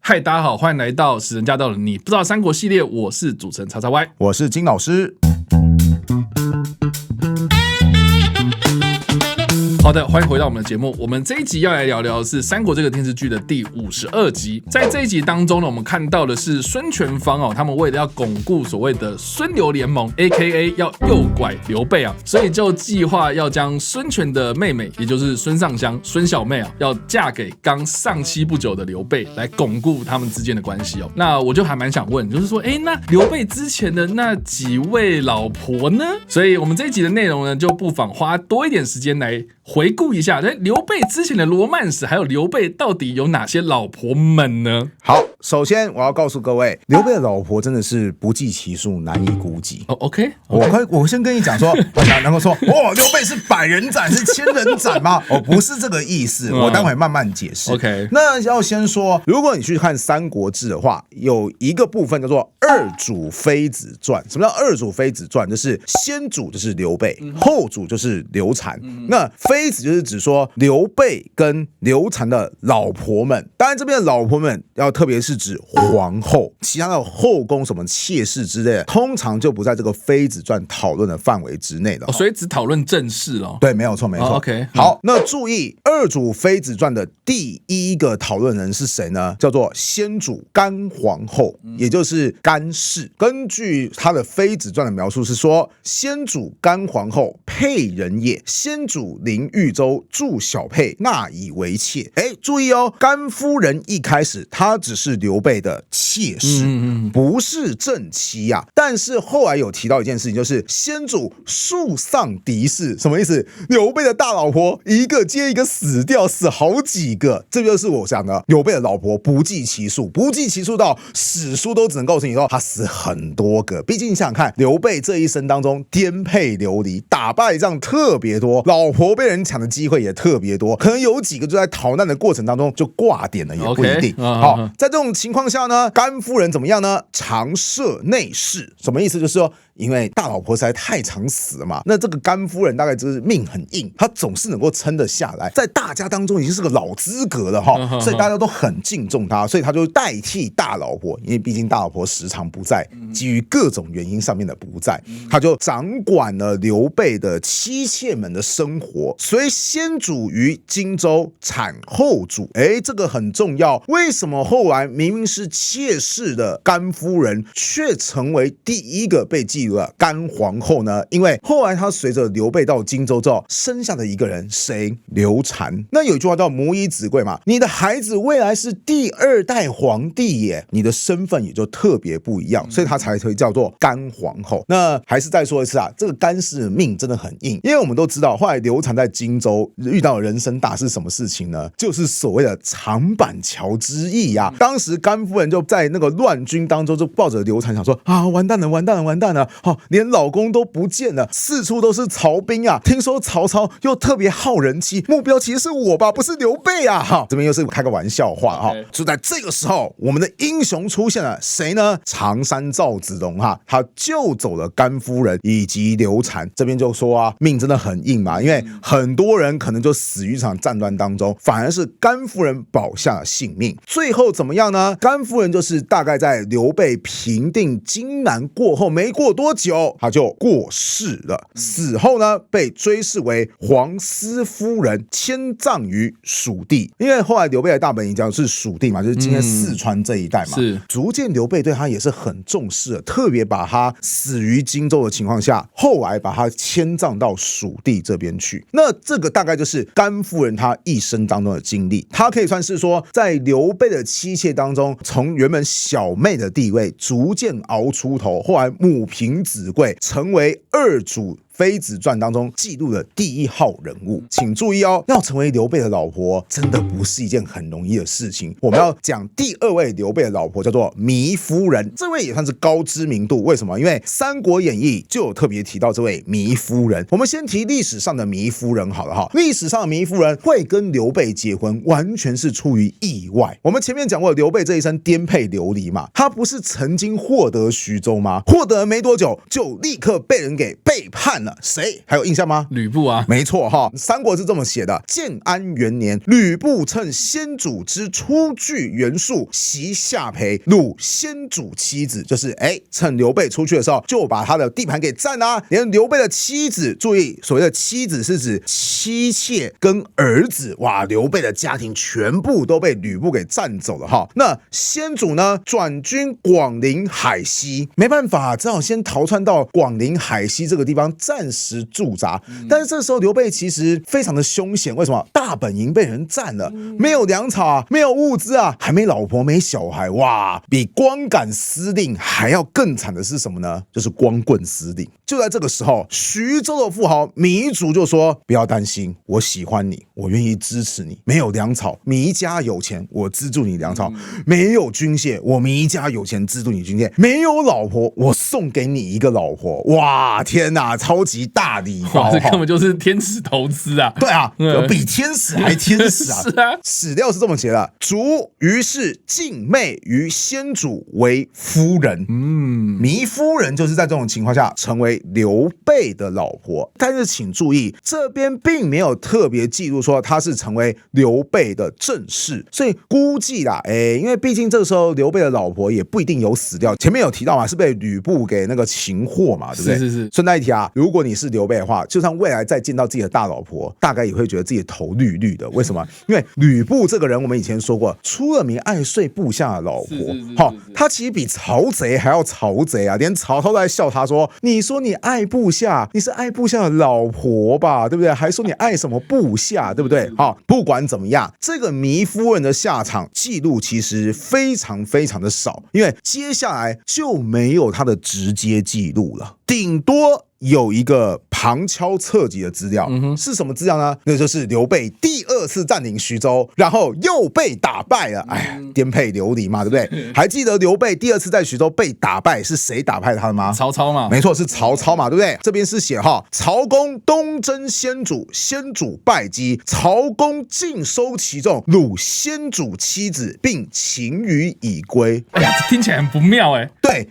嗨，大家好，欢迎来到史人驾到了你不知道三国系列，我是主持人叉叉 Y， 我是金老师。好的，欢迎回到我们的节目。我们这一集要来聊聊的是《三国》这个电视剧的第52集。在这一集当中呢，我们看到的是孙权方他们为了要巩固所谓的孙刘联盟 ，AKA 要诱拐刘备所以就计划要将孙权的妹妹，也就是孙尚香、孙小妹要嫁给刚丧妻不久的刘备，来巩固他们之间的关系那我就还蛮想问，就是说，那刘备之前的那几位老婆呢？所以我们这一集的内容呢，就不妨花多一点时间来回顾一下刘备之前的罗曼史，还有刘备到底有哪些老婆们呢？好，首先我要告诉各位，刘备的老婆真的是不计其数，难以估计。OK， 我先跟你讲说，能够说刘备是百人斩是千人斩吗？不是这个意思，我待会慢慢解释。OK， 那要先说，如果你去看《三国志》的话，有一个部分叫做二主妃子传。什么叫二主妃子传？就是先主就是刘备，后主就是刘禅。那妃子就是指说刘备跟刘禅的老婆们，当然这边的老婆们要特别是指皇后，其他的后宫什么妾室之类的，通常就不在这个妃子传讨论的范围之内的。所以只讨论正事咯。对，没有错，没错。OK， 好，那注意二主妃子传的第一个讨论人是谁呢？叫做先主甘皇后，也就是甘氏。根据他的妃子传的描述是说，先主甘皇后沛人也，先主临豫州祝小沛纳以为妾。注意甘夫人一开始她只是刘备的妾室，不是正妻但是后来有提到一件事情，就是先主树丧嫡嗣，什么意思？刘备的大老婆一个接一个死掉，死好几个。这就是我讲的，刘备的老婆不计其数，不计其数到史书都只能告诉你说他死很多个。毕竟你想想看，刘备这一生当中颠沛流离，打败仗特别多，老婆被人抢的机会也特别多，可能有几个就在逃难的过程当中就挂点了，也不一定。好，在这种情况下呢，甘夫人怎么样呢？常设内侍，什么意思？就是说，因为大老婆实在太常死了嘛，那这个甘夫人大概就是命很硬，她总是能够撑得下来，在大家当中已经是个老资格了所以大家都很敬重她，所以她就代替大老婆，因为毕竟大老婆时常不在，基于各种原因上面的不在，她就掌管了刘备的妻妾们的生活。所以先主于荆州，产后主，这个很重要。为什么后来明明是妾室的甘夫人，却成为第一个被记录的甘皇后呢？因为后来她随着刘备到荆州之后，生下的一个人，谁？刘禅。那有一句话叫母以子贵嘛，你的孩子未来是第二代皇帝耶，你的身份也就特别不一样，所以她才会叫做甘皇后。那还是再说一次这个甘氏的命真的很硬，因为我们都知道，后来刘禅在荆州遇到人生大事，什么事情呢？就是所谓的长板桥之役当时甘夫人就在那个乱军当中，就抱着刘禅想说完蛋了，完蛋了，完蛋了，连老公都不见了，四处都是曹兵听说曹操又特别好人妻，目标其实是我吧，不是刘备这边又是开个玩笑话就在这个时候，我们的英雄出现了，谁呢？常山赵子龙他救走了甘夫人以及刘禅。这边就说命真的很硬嘛，因为很多人可能就死于一场战乱当中，反而是甘夫人保下了性命。最后怎么样呢？甘夫人就是大概在刘备平定荆南过后没过多久，他就过世了。死后呢，被追谥为皇司夫人，迁葬于蜀地。因为后来刘备的大本营就是蜀地嘛，就是今天四川这一带嘛。是逐渐刘备对他也是很重视的，特别把他死于荆州的情况下，后来把他迁葬到蜀地这边去。那这个大概就是甘夫人她一生当中的经历，她可以算是说在刘备的妻妾当中，从原本小妹的地位逐渐熬出头，后来母凭子贵，成为二主妃子传当中记录的第一号人物。请注意要成为刘备的老婆真的不是一件很容易的事情。我们要讲第二位刘备的老婆叫做糜夫人，这位也算是高知名度。为什么？因为《三国演义》就有特别提到这位糜夫人。我们先提历史上的糜夫人好了历史上的糜夫人会跟刘备结婚，完全是出于意外。我们前面讲过，刘备这一生颠沛流离嘛，他不是曾经获得徐州吗？获得没多久就立刻被人给背叛了。了，谁还有印象吗？吕布啊，没错哈，三国是这么写的：建安元年，吕布趁先主之出据袁术，袭下邳，掳先主妻子，就是趁刘备出去的时候，就把他的地盘给占啦，连刘备的妻子，注意所谓的妻子是指妻妾跟儿子，哇，刘备的家庭全部都被吕布给占走了哈。那先主呢，转军广陵海西，没办法，只好先逃窜到广陵海西这个地方暂时驻扎。但是这时候刘备其实非常的凶险，为什么？大本营被人占了，没有粮草啊，没有物资啊，还没老婆没小孩，哇，比光杆司令还要更惨的是什么呢？就是光棍司令。就在这个时候，徐州的富豪糜竺就说：不要担心，我喜欢你，我愿意支持你。没有粮草，糜家有钱，我资助你粮草；没有军械，我糜家有钱资助你军械；没有老婆，我送给你一个老婆。哇，天哪，超级大礼包！这根本就是天使投资啊！对啊，比天使还天使啊！是啊，史料是这么写的：竺于是敬妹于先主为夫人。糜夫人就是在这种情况下成为刘备的老婆。但是请注意，这边并没有特别记录说她是成为刘备的正室，所以估计啦，因为毕竟这个时候刘备的老婆也不一定有死掉。前面有提到嘛，是被吕布给那个擒获嘛，对不对？是。顺带一提啊，如果你是刘备的话，就算未来再见到自己的大老婆，大概也会觉得自己的头绿绿的。为什么？因为吕布这个人，我们以前说过，出了名爱睡部下的老婆。他其实比曹贼还要曹贼啊！连曹操都在笑他说：“你说你爱部下，你是爱部下的老婆吧？对不对？还说你爱什么部下，对不对？”不管怎么样，这个糜夫人的下场记录其实非常非常的少，因为接下来就没有他的直接记录了，顶多有一个旁敲侧击的资料，是什么资料呢？那就是刘备第二次占领徐州，然后又被打败了。颠沛流离嘛，对不对？还记得刘备第二次在徐州被打败是谁打败他的吗？曹操嘛，没错，是曹操嘛，对不对？这边是写曹公东征先主，先主败绩，曹公尽收其众，掳先主妻子，并擒于已归。听起来很不妙对。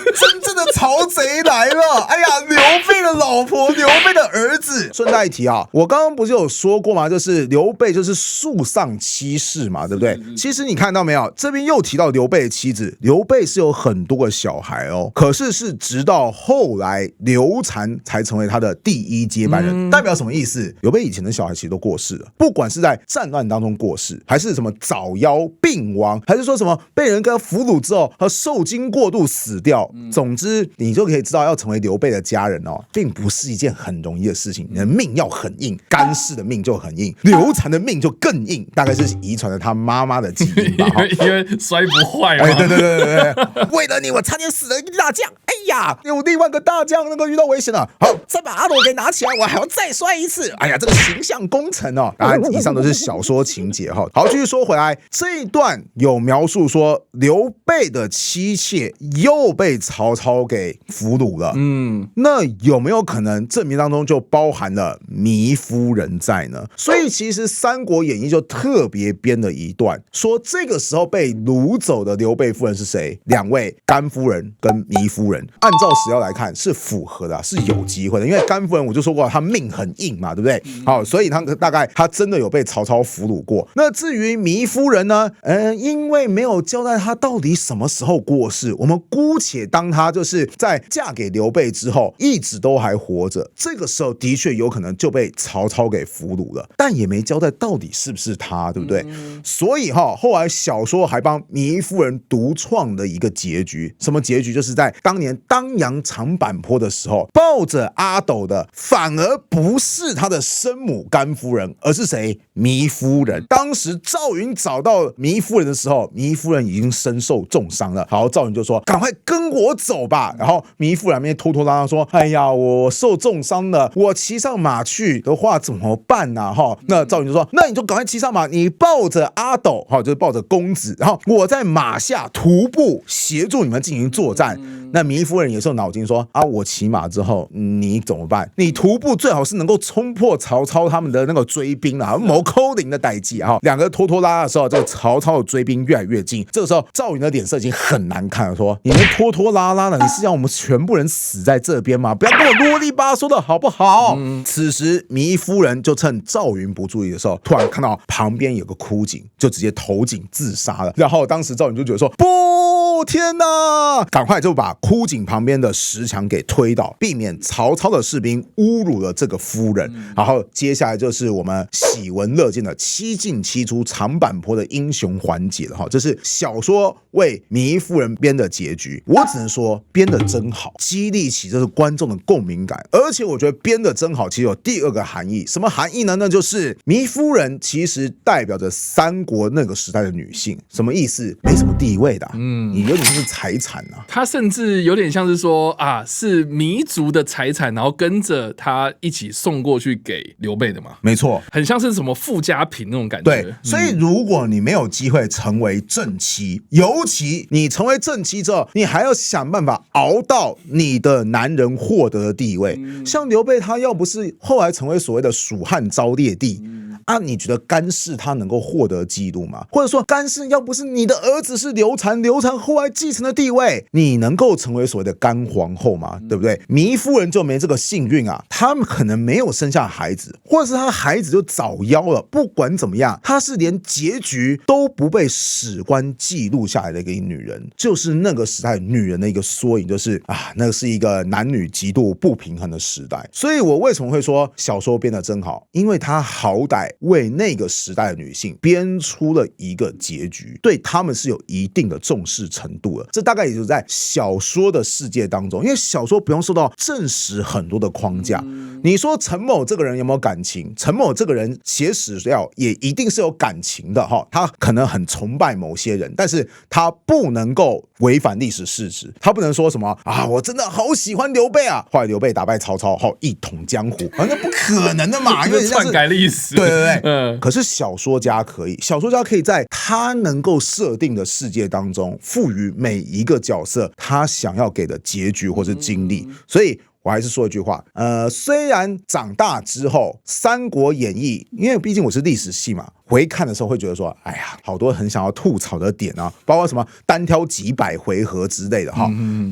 真正的曹贼来了！刘备的老婆，刘备的儿子。顺带一提啊，我刚刚不是有说过吗？就是刘备就是树上妻室嘛，对不对？其实你看到没有，这边又提到刘备的妻子，刘备是有很多个小孩哦，可是是直到后来刘禅才成为他的第一接班人。代表什么意思？刘备以前的小孩其实都过世了，不管是在战乱当中过世，还是什么早夭病亡，还是说什么被人跟俘虏之后和受惊过度死掉。总之，你就可以知道，要成为刘备的家人并不是一件很容易的事情。你的命要很硬，甘氏的命就很硬，刘禅的命就更硬，大概是遗传了他妈妈的基因吧。因为摔不坏嘛。对，为了你，我差点死了一个大将。有另外一个大将那个遇到危险了，好，再把阿斗给拿起来，我还要再摔一次。这个形象工程当然以上都是小说情节好，继续说回来，这一段有描述说刘备的妻妾又被曹操给俘虏了。那有没有可能这名当中就包含了糜夫人在呢？所以其实《三国演义》就特别编了一段，说这个时候被掳走的刘备夫人是谁？两位，甘夫人跟糜夫人。按照史料来看是符合的，是有机会的，因为甘夫人我就说过她命很硬嘛，对不对？所以大概她真的有被曹操俘虏过。那至于糜夫人呢？因为没有交代她到底什么时候过世，我们姑且当她就是在嫁给刘备之后一直都还活着，这个时候的确有可能就被曹操给俘虏了，但也没交代到底是不是她，对不对？所以后来小说还帮糜夫人独创的一个结局，什么结局？就是在当年当阳长坂坡的时候，抱着阿斗的反而不是他的生母甘夫人，而是谁？糜夫人。当时赵云找到糜夫人的时候，糜夫人已经身受重伤了。好，赵云就说：“赶快跟我走吧。”然后糜夫人那边拖拖拉拉说：“我受重伤了，我骑上马去的话怎么办啊？”那赵云就说：“那你就赶快骑上马，你抱着阿斗，就是抱着公子，然后我在马下徒步协助你们进行作战。”那糜夫人也是有脑筋说：“我骑马之后你怎么办？你徒步最好是能够冲破曹操他们的那个追兵啦，谋扣零的代际啊。”两个拖拖拉拉的时候，这个曹操的追兵越来越近。这个时候赵云的脸色已经很难看了，说：“你们拖拖拉巴拉的，你是让我们全部人死在这边吗？不要跟我啰里吧嗦的好不好？此时糜宜夫人就趁赵云不注意的时候，突然看到旁边有个枯井，就直接投井自杀了。然后当时赵云就觉得说不，天哪！赶快就把枯井旁边的石墙给推倒，避免曹操的士兵侮辱了这个夫人。然后接下来就是我们喜闻乐见的七进七出长坂坡的英雄环节了哈，这是小说为糜宜夫人编的结局。我只能说编的真好，激励起这是观众的共鸣感。而且我觉得编的真好，其实有第二个含义，什么含义呢？那就是糜宜夫人其实代表着三国那个时代的女性，什么意思？没什么地位的，你有点像是财产啊。她甚至有点像是说啊，是糜族的财产，然后跟着他一起送过去给刘备的嘛。没错，很像是什么附加品那种感觉。对，所以如果你没有机会成为正妻，尤其你成为正妻之后，你还要想办法熬到你的男人获得的地位。像刘备他要不是后来成为所谓的蜀汉昭烈帝啊，你觉得干氏他能够获得记录吗？或者说干氏要不是你的儿子是刘禅，刘禅后来继承的地位，你能够成为所谓的干皇后吗？对不对？糜宜夫人就没这个幸运啊，他们可能没有生下孩子，或者是他孩子就早夭了。不管怎么样，她是连结局都不被史官记录下来的一个女人，就是那个时代女人的一个缩影，就是那是一个男女极度不平衡的时代。所以我为什么会说小说编得真好？因为它好歹为那个时代的女性编出了一个结局，对她们是有一定的重视程度的。这大概也就在小说的世界当中，因为小说不用受到正史很多的框架。你说陈某这个人有没有感情？陈某这个人写史料也一定是有感情的哈，他可能很崇拜某些人，但是他不能够违反历史事实，他不能说什么我真的好喜欢刘备啊，后来刘备打败曹操后一统江湖，那不可能的嘛，因为篡改历史。对对对，可是小说家可以，小说家可以在他能够设定的世界当中，赋予每一个角色他想要给的结局或是经历，所以我还是说一句话，虽然长大之后《三国演义》，因为毕竟我是历史系嘛，回看的时候会觉得说，哎呀，好多很想要吐槽的点啊，包括什么单挑几百回合之类的哈。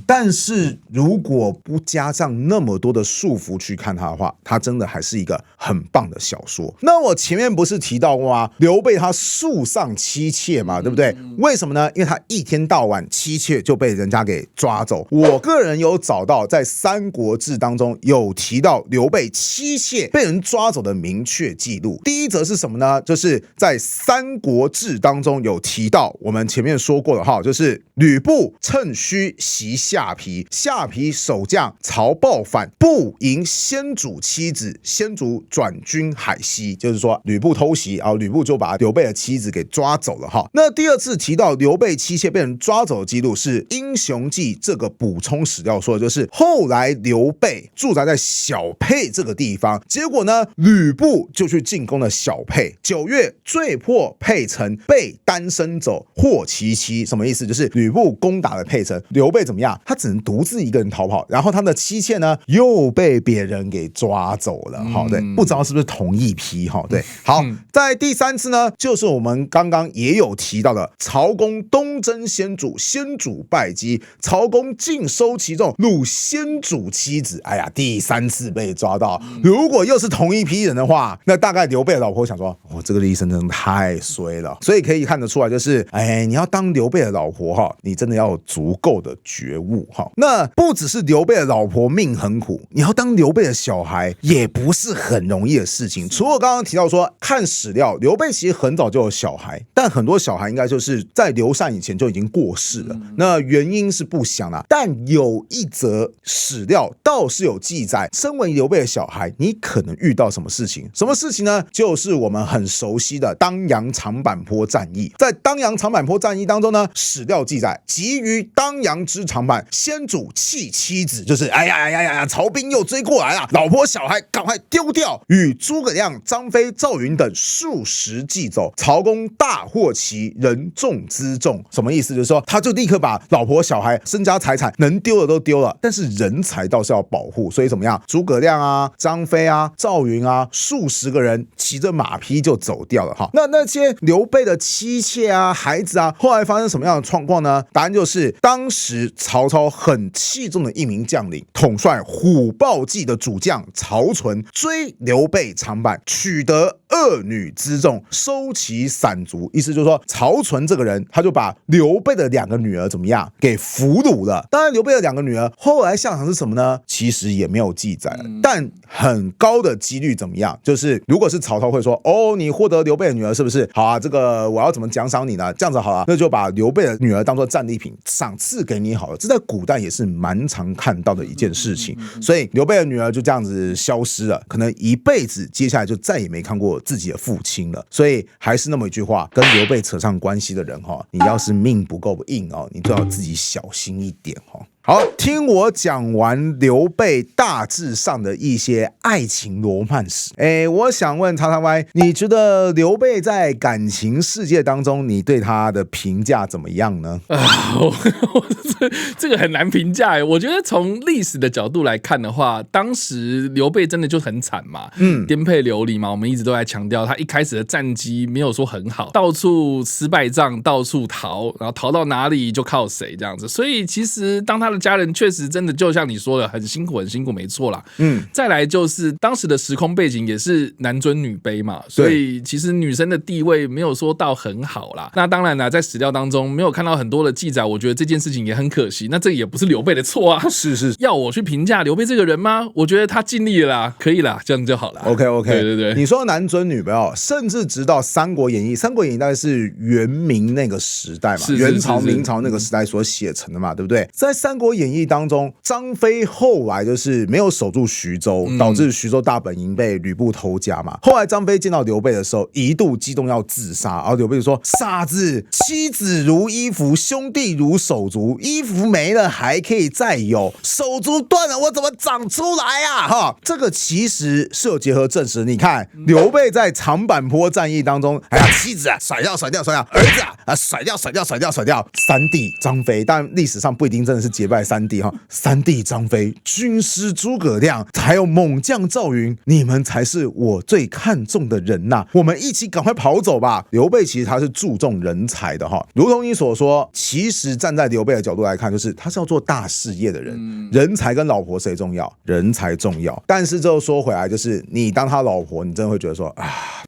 但是如果不加上那么多的束缚去看它的话，它真的还是一个很棒的小说。那我前面不是提到过吗？刘备他树上妻妾嘛，对不对？为什么呢？因为他一天到晚妻妾就被人家给抓走。我个人有找到在《三国志》当中有提到刘备妻妾被人抓走的明确记录。第一则是什么呢？就是在《三国志》当中有提到，我们前面说过的哈，就是吕布趁虚袭下邳，下邳守将曹豹反，不迎先主妻子，先主转军海西，就是说吕布偷袭啊，吕布就把刘备的妻子给抓走了哈。那第二次提到刘备妻妾被人抓走的记录是《英雄记》这个补充史料说的，就是后来刘备驻扎在小沛这个地方，结果呢，吕布就去进攻了小沛，9月坠破沛城，被单身走，获其妻。什么意思？就是吕布攻打了沛城，刘备怎么样？他只能独自一个人逃跑，然后他的妻妾呢又被别人给抓走了。好，对，不知道是不是同一批哈？对，好，在第三次呢，就是我们刚刚也有提到的，曹公东征先主，先主败绩，曹公尽收其众，掳先主妻子。哎呀，第三次被抓到，如果又是同一批人的话，那大概刘备的老婆想说，这个医生真的太衰了。所以可以看得出来，就是你要当刘备的老婆哈，你真的要有足够的觉悟哈。那不只是刘备的老婆命很苦，你要当刘备的小孩也不是很容易的事情。除了刚刚提到说看史料，刘备其实很早就有小孩，但很多小孩应该就是在刘禅以前就已经过世了。那原因是不详啦，但有一则史料倒是有记载，身为刘备的小孩，你可能遇到什么事情？什么事情呢？就是我们很熟悉的当阳长坂坡战役。在当阳长坂坡战役当中呢，史料记载，急于当阳之长坂，先主弃妻子，就是哎呀，曹兵又追过来了，老婆小孩赶快丢掉，与诸葛亮、张飞、赵云等数十骑走。曹公大获其人众辎重。什么意思？就是说他就立刻把老婆小孩身家财产能丢的都丢了，但是人才倒是要保护。所以怎么样？诸葛亮啊、张飞啊、赵云啊，数十个人骑着马匹就走掉掉了哈。那些刘备的妻妾啊、孩子啊，后来发生什么样的状况呢？答案就是当时曹操很器重的一名将领，统帅虎豹骑的主将曹纯，追刘备长坂，取得2女之众，收其散卒。意思就是说，曹纯这个人，他就把刘备的2个女儿怎么样给俘虏了。当然，刘备的2个女儿后来下场是什么呢？其实也没有记载，但很高的几率怎么样？就是如果是曹操会说，哦，你获得刘备的女儿是不是？好啊，这个我要怎么奖赏你呢？这样子好了，那就把刘备的女儿当做战利品赏赐给你好了。这在古代也是蛮常看到的一件事情。所以刘备的女儿就这样子消失了，可能一辈子接下来就再也没看过自己的父亲了。所以还是那么一句话，跟刘备扯上关系的人你要是命不够硬你最好自己小心一点好，听我讲完刘备大致上的一些爱情罗曼史。我想问叉叉 Y， 你觉得刘备在感情世界当中，你对他的评价怎么样呢？这个很难评价。我觉得从历史的角度来看的话，当时刘备真的就很惨嘛，颠沛流离嘛。我们一直都在强调，他一开始的战绩没有说很好，到处吃败仗，到处逃，然后逃到哪里就靠谁这样子。所以其实当他的家人确实真的就像你说的很辛苦，没错啦。再来就是当时的时空背景也是男尊女卑嘛，所以其实女生的地位没有说到很好啦。那当然啦，在史料当中没有看到很多的记载，我觉得这件事情也很可惜。那这也不是刘备的错啊。是要我去评价刘备这个人吗？我觉得他尽力了啦，可以啦，这样就好了。OK， 对，你说男尊女卑甚至直到《三国演义》，《三国演义》大概是元明那个时代嘛，元朝、明朝那个时代所写成的嘛，对不对？在《三国演义》当中，张飞后来就是没有守住徐州，导致徐州大本营被吕布偷家嘛。后来张飞见到刘备的时候，一度激动要自杀，然后刘备就说：“傻子，妻子如衣服，兄弟如手足，衣服没了还可以再有，手足断了我怎么长出来啊？”这个其实是有结合证实。你看刘备在长坂坡战役当中，妻子甩掉，儿子甩掉，三弟张飞，但历史上不一定真的是结拜三弟三弟张飞，军师诸葛亮，还有猛将赵云，你们才是我最看重的人呐！我们一起赶快跑走吧！刘备其实他是注重人才的如同你所说，其实站在刘备的角度来看，就是他是要做大事业的人，人才跟老婆谁重要？人才重要。但是就说回来，就是你当他老婆，你真的会觉得说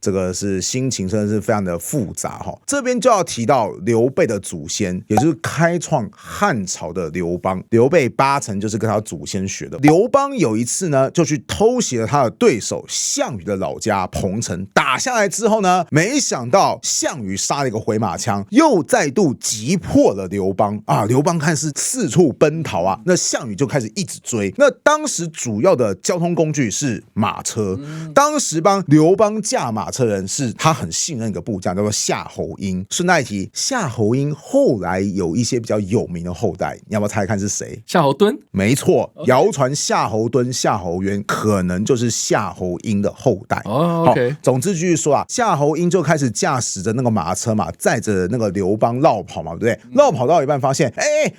这个是心情真的是非常的复杂这边就要提到刘备的祖先，也就是开创汉朝的刘邦。刘备8成就是跟他祖先学的。刘邦有一次呢，就去偷袭了他的对手项羽的老家彭城，打下来之后呢，没想到项羽杀了一个回马枪，又再度击破了刘邦刘邦看是四处奔逃那项羽就开始一直追。那当时主要的交通工具是马车，当时帮刘邦驾马车人是他很信任一个部将，叫做夏侯婴。顺带一提，夏侯婴后来有一些比较有名的后代，你要不要猜看是谁？夏侯惇？没错，谣传夏侯惇、夏侯渊可能就是夏侯婴的后代。OK， 总之继续说夏侯婴就开始驾驶着那个马车嘛，载着那个刘邦绕跑嘛，对不对？绕跑到一半发现，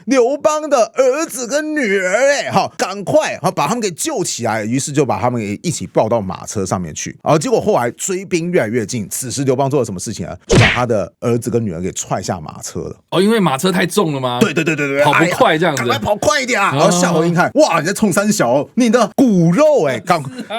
刘邦的儿子跟女儿赶快把他们给救起来，于是就把他们给一起抱到马车上面去。结果后来追兵越来越近，此时刘邦做了什么事情呢？就把他的儿子跟女儿给踹下马车了。因为马车太重了吗？对，跑不快这样子，赶快跑快一点然后夏侯婴看，哇，你在冲三小，你的骨肉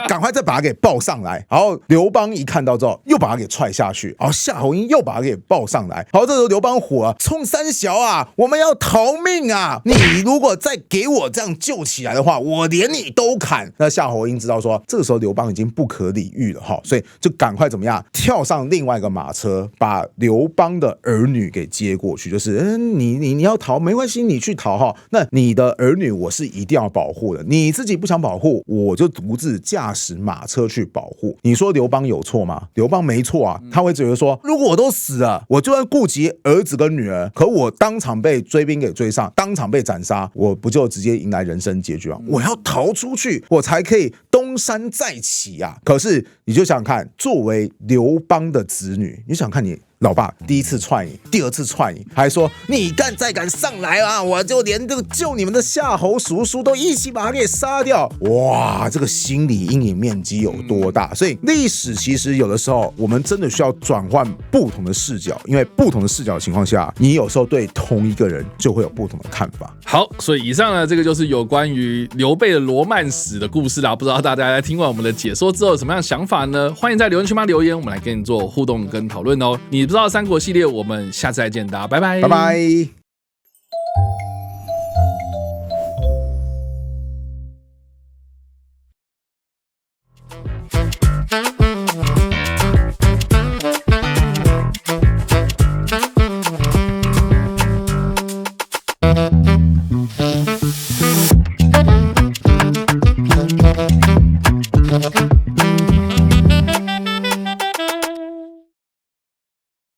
赶快再把他给抱上来。然后刘邦一看到之后，又把他给踹下去，然后夏侯婴又把他给抱上来。然后这时候刘邦火了，冲三小我们要逃命你如果再给我这样救起来的话，我连你都砍。那夏侯婴知道说，这个时候刘邦已经不可理喻了所以就赶快怎么样，跳上另外一个马车，把刘邦的儿女给接过去。就是你要逃没关系，你去逃那你的儿女我是一定要保护的，你自己不想保护，我就独自驾驶马车去保护。你说刘邦有错吗？刘邦没错他会觉得说，如果我都死了，我就算顾及儿子跟女儿，可我当场被追兵给追上，当场被斩杀，我不就直接迎来人生结局我要逃出去，我才可以东山再起可是你就想想看，作为刘邦的子女，你想看你老爸第一次踹你，第二次踹你，还说你再敢上来啊，我就连这个救你们的夏侯叔叔都一起把他给杀掉。哇，这个心理阴影面积有多大？所以历史其实有的时候我们真的需要转换不同的视角，因为不同的视角的情况下，你有时候对同一个人就会有不同的看法。好，所以以上呢，这个就是有关于刘备的罗曼史的故事啦。不知道大家在听完我们的解说之后有什么样的想法呢？欢迎在留言区留言，我们来跟你做互动跟讨论哦。你不知道三国系列，我们下次再见，大家拜拜，拜拜。